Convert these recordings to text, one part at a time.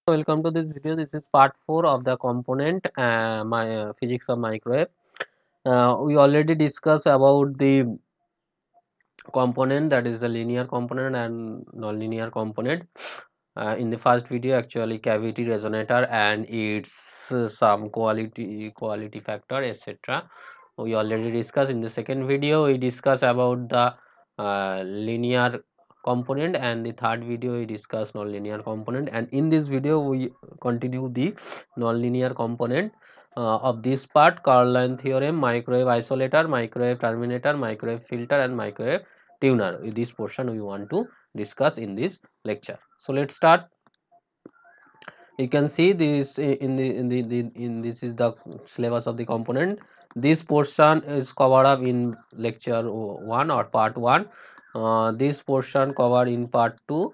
Welcome to this video. This is part 4 of the component my physics of microwave. We already discussed about the component, that is the linear component and non-linear component. In the first video, actually cavity resonator and its some quality factor, etc. We already discussed. In the second video we discuss about the linear component, and the third video we discuss non-linear component, and in this video we continue the non-linear component of this part: Carline theorem, microwave isolator, microwave terminator, microwave filter and microwave tuner. This portion we want to discuss in this lecture. So let's start. You can see this in this is the syllabus of the component. This portion is covered up in lecture 1 or part 1. This portion covered in part 2.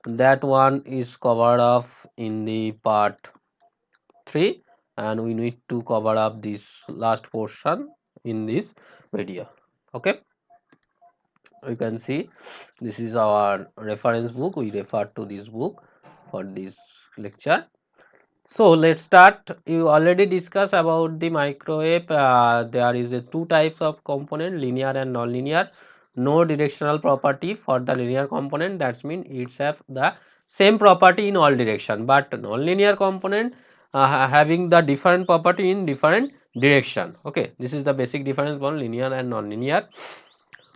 That one is covered up in the part 3, and we need to cover up this last portion in this video. Okay, you can see this is our reference book. We refer to this book for this lecture. So let's start. You already discussed about the microwave. There is two types of component, linear and non-linear. No directional property for the linear component, that means it's have the same property in all direction, but non-linear component having the different property in different direction. Okay, this is the basic difference between linear and non-linear.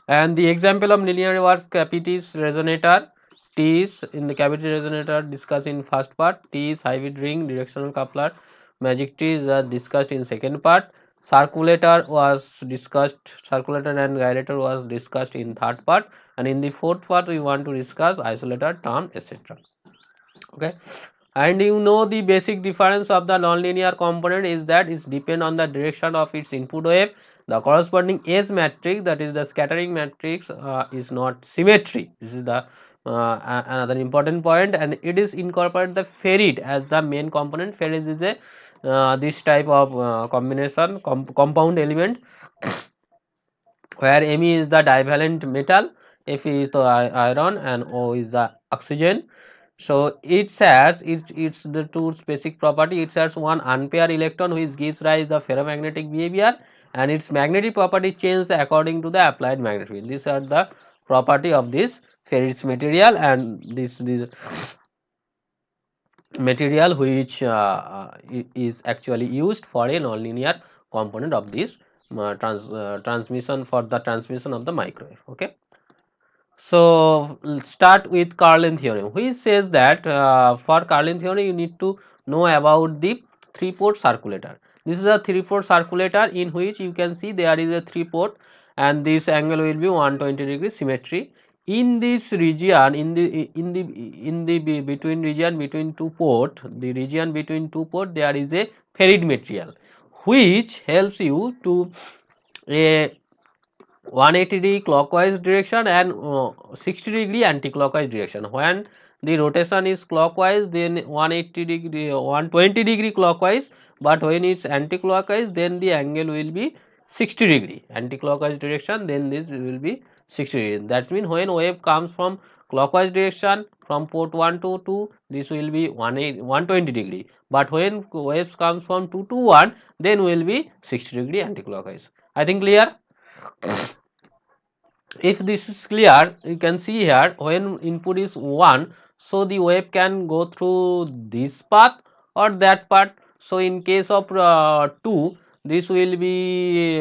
And the example of linear was cavities resonator. T is in the cavity resonator discussed in first part. T is hybrid ring directional coupler. Magic T is discussed in second part. Circulator was discussed. Circulator and gyrator was discussed in third part. And in the fourth part, we want to discuss isolator, term, etc. Okay, and you know the basic difference of the nonlinear component is that it depend on the direction of its input wave. The corresponding S matrix, that is the scattering matrix, is not symmetry. This is the another important point, and it is incorporated the ferrite as the main component. Ferrite is a this type of combination compound element where Me is the divalent metal, Fe is the iron, and O is the oxygen. So it shares it's the two basic property. It shares one unpaired electron which gives rise the ferromagnetic behavior, and its magnetic property changes according to the applied magnetic field. These are the property of this ferrite material, and this material which is actually used for a nonlinear component of this transmission, for the transmission of the microwave. Okay, so let's start with Carlin theorem, which says that for Carlin theorem you need to know about the three-port circulator. This is a three-port circulator in which you can see there is a three-port, and this angle will be 120 degree symmetry. In this region, in the between region between two port, the region between two port, there is a ferrite material which helps you to a 180 degree clockwise direction and 60 degree anti-clockwise direction. When the rotation is clockwise, then 180 degree 120 degree clockwise, but when it's anti-clockwise, then the angle will be 60 degree anti-clockwise direction, then this will be 60 degree. That means when wave comes from clockwise direction from port 1 to 2, this will be 120 degree, but when waves comes from 2 to 1, then will be 60 degree anti-clockwise. I think clear? If this is clear, you can see here when input is 1, so the wave can go through this path or that path. So in case of 2, this will be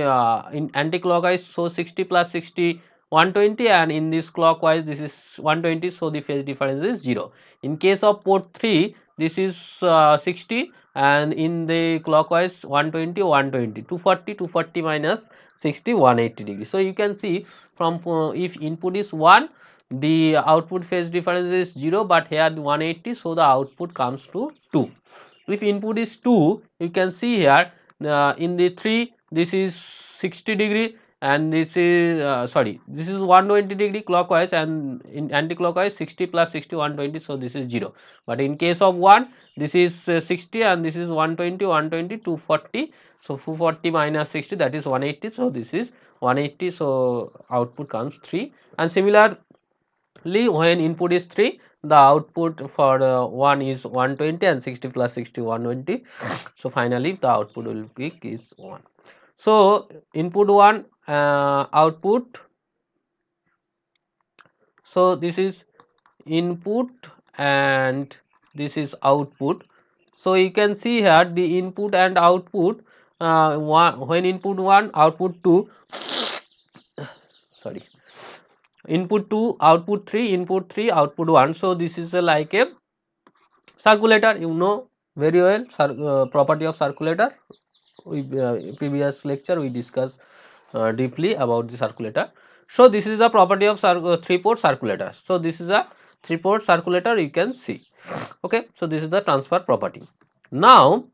in anti-clockwise, so 60 plus 60 120, and in this clockwise this is 120, so the phase difference is 0. In case of port 3, this is 60, and in the clockwise 120 120, 240 minus 60 180 degree. So you can see from if input is 1, the output phase difference is 0, but here 180, so the output comes to 2. If input is 2, you can see here in the 3, this is 60 degree, and this is sorry, this is 120 degree clockwise, and in anti-clockwise 60 plus 60 120, so this is 0. But in case of 1, this is 60, and this is 120 120 240, so 240 minus 60, that is 180, so this is 180, so output comes 3. And similarly when input is 3, the output for one is 120 and 60 plus 60 120. So finally the output will be is 1. So input 1, output, so this is input and this is output. So you can see here the input and output, when input 1 output 2, sorry, input 2 output 3, input 3 output 1. So this is like a circulator, you know very well, property of circulator. We previous lecture we discussed deeply about the circulator. So this is the property of 3-port circulator. So this is a 3-port circulator, you can see. Okay, so this is the transfer property. Now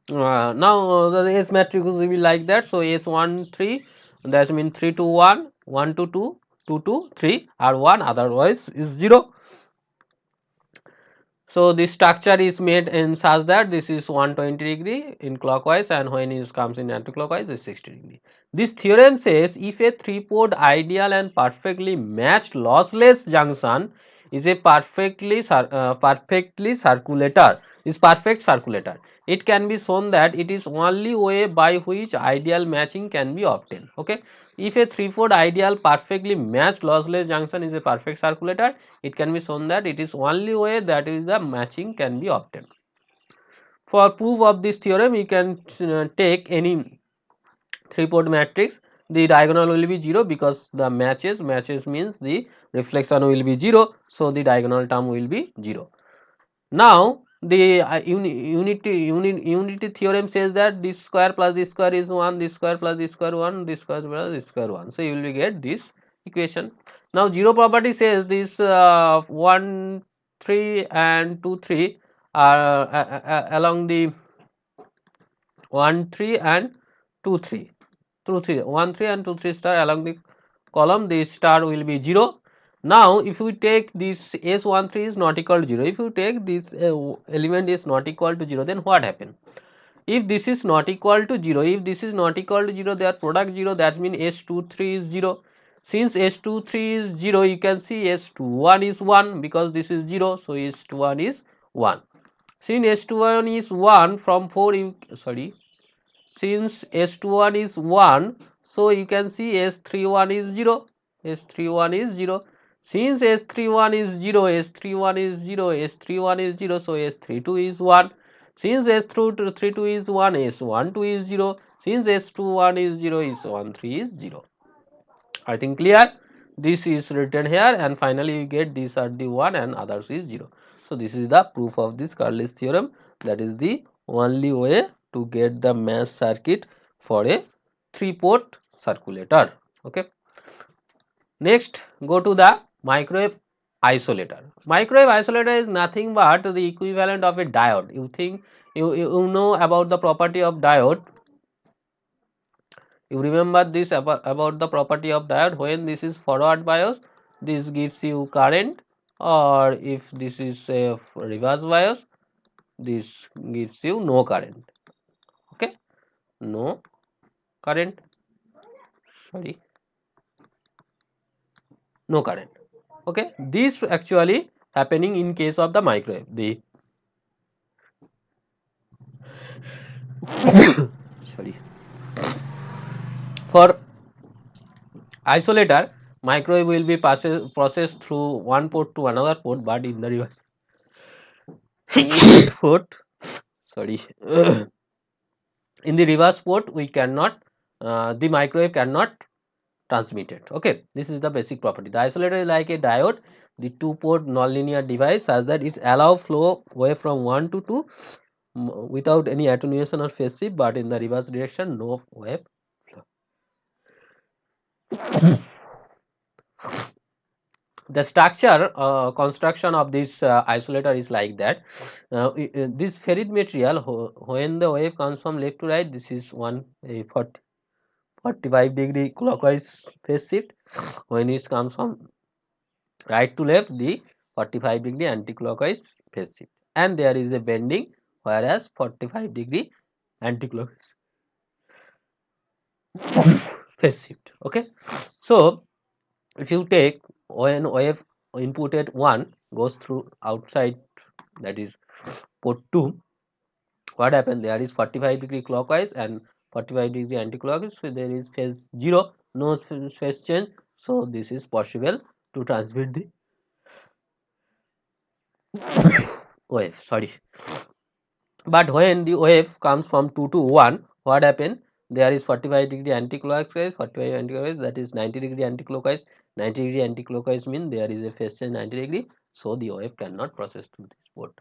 the S matrix will be like that. So S1 3, that means 3 to 1, 1 to 2, 2 to 3 are 1, otherwise is 0. So this structure is made in such that this is 120° in clockwise, and when it comes in anti-clockwise this 60°. This theorem says if a 3-port ideal and perfectly matched lossless junction is a perfect circulator, it can be shown that it is only way by which ideal matching can be obtained. Okay, if a 3-port ideal perfectly matched lossless junction is a perfect circulator, it can be shown that it is only way that is the matching can be obtained. For proof of this theorem, you can take any 3-port matrix. The diagonal will be 0 because the matches means the reflection will be 0. So the diagonal term will be 0. Now the unity theorem says that this square plus this square is 1, this square plus this square 1, this square plus this square 1. So you will get this equation. Now 0 property says this 1 3 and 2 3 are along the 1 3 and 2 3 2 3 1 3 and 2 3 star along the column, the star will be 0. Now if we take this S13 is not equal to 0, if you take this element is not equal to 0, then what happen? If this is not equal to 0, if this is not equal to 0, their product 0, that means S23 is 0. Since S23 is 0, you can see S21 is 1 because this is 0, so S21 is 1. Since S21 is 1 from 4, since S21 is 1, so you can see S31 is 0, S31 is 0. Since S31 is 0, S31 is 0, S31 is 0, so S32 is 1. Since S32 is 1, S12 is 0. Since S21 is 0, S13 is 0. I think clear. This is written here, and finally you get these are the 1 and others is 0. So this is the proof of this Carlis theorem. That is the only way to get the mass circuit for a 3-port circulator. Okay. Next, go to the microwave isolator. Microwave isolator is nothing but the equivalent of a diode. You think you know about the property of diode. You remember this about the property of diode. When this is forward bias, this gives you current, or if this is a reverse bias, this gives you no current. Okay, no current, sorry, no current. Okay, this actually happening in case of the microwave. The sorry, for isolator, microwave will be processed through one port to another port, but in the reverse port, sorry, in the reverse port we cannot, the microwave cannot transmit it. Okay, this is the basic property. The isolator is like a diode, the 2-port nonlinear device, such that it allow flow wave from 1 to 2 without any attenuation or phase shift, but in the reverse direction no wave flow. The structure construction of this isolator is like that. This ferrite material, when the wave comes from left to right, this is 45-degree clockwise phase shift. When it comes from right to left, the 45-degree anti-clockwise phase shift, and there is a bending, whereas 45-degree anti-clockwise phase shift. Okay, so if you take when wave input at 1 goes through outside, that is port 2, what happened, there is 45-degree clockwise and 45-degree anti-clockwise, so there is phase 0, no phase change, so this is possible to transmit the wave, sorry. But when the wave comes from 2 to 1, what happened, there is 45-degree anti-clockwise, 45 anti-clockwise, that is 90-degree anti-clockwise, 90-degree anti-clockwise means there is a phase change 90-degree, so the wave cannot process through this port.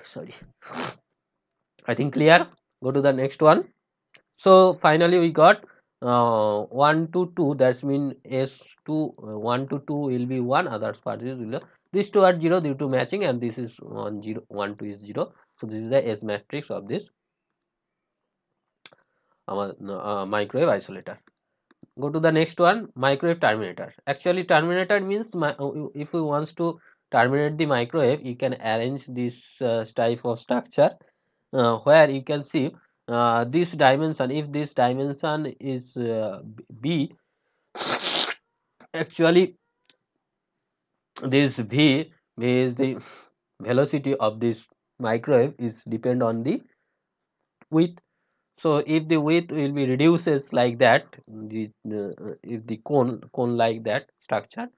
Sorry, I think clear. Go to the next one. So finally we got 1 to 2, that's mean S2 1 to 2 will be 1, others part is 0. These two are 0 due to matching, and this is 1 0, 1 2 is 0. So this is the S matrix of this microwave isolator. Go to the next one, microwave terminator. Actually terminator means if we wants to terminate the microwave, you can arrange this type of structure where you can see this dimension, if this dimension is b, actually this v is the velocity of this microwave is depend on the width. So if the width will be reduces like that, if the cone like that structure,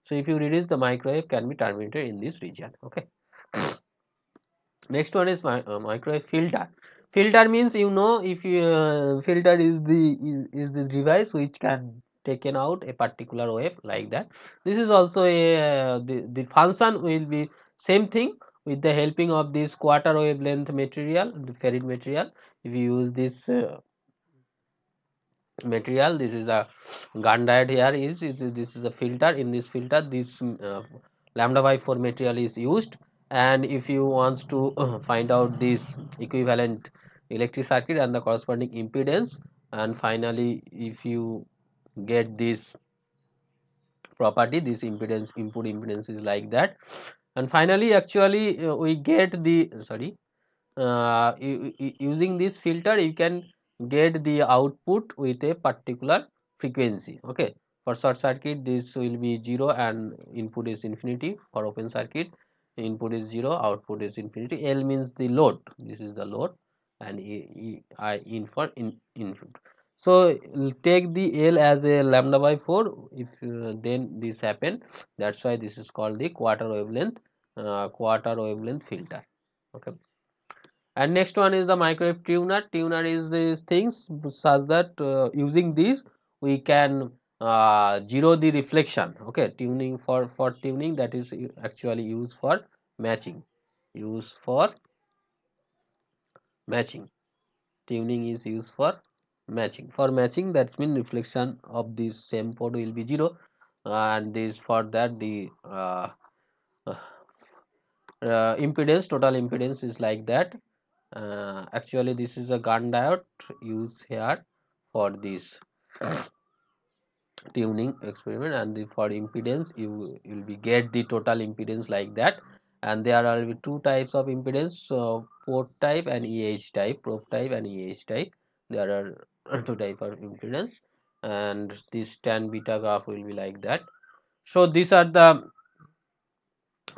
so if you reduce, the microwave can be terminated in this region. Okay. Next one is microwave filter. Filter means, you know, if you filter is the device which can taken out a particular wave like that. This is also a the function will be same thing with the helping of this quarter wavelength material, the ferrite material. If you use this material, this is a gun diode here this is a filter. In this filter, this lambda by 4 material is used, and if you want to find out this equivalent electric circuit and the corresponding impedance, and finally if you get this property, this impedance, input impedance is like that, and finally actually we get the sorry, using this filter you can get the output with a particular frequency. Okay, for short circuit this will be 0 and input is infinity. For open circuit, input is 0, output is infinity. L means the load, this is the load, and I in for input. So take the L as a lambda by 4, if then this happen, that's why this is called the quarter wavelength filter. Okay. And next one is the microwave tuner. Tuner is these things such that using these we can zero the reflection. Okay, tuning for tuning, that is actually used for matching. Use for matching. Tuning is used for matching. For matching, that means reflection of this same port will be 0, and this for that the uh, impedance, total impedance is like that. Actually this is a gun diode used here for this tuning experiment, and for impedance you will be get the total impedance like that. And there will be two types of impedance, so port type and type, probe type and type. There are two type of impedance, and this tan beta graph will be like that. So these are the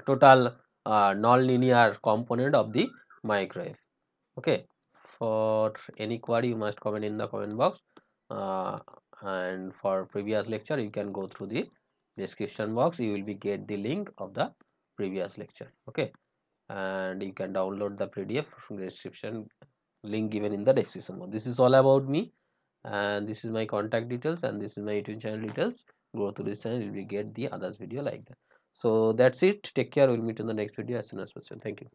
total non-linear component of the microwave. Okay, for any query you must comment in the comment box, uh, and for previous lecture you can go through the description box, you will be get the link of the previous lecture. Okay, and you can download the PDF from the description, link given in the description box. This is all about me, and this is my contact details, and this is my YouTube channel details. Go to this channel, you will get the others video like that. So that's it, take care, we'll meet in the next video as soon as possible. Thank you.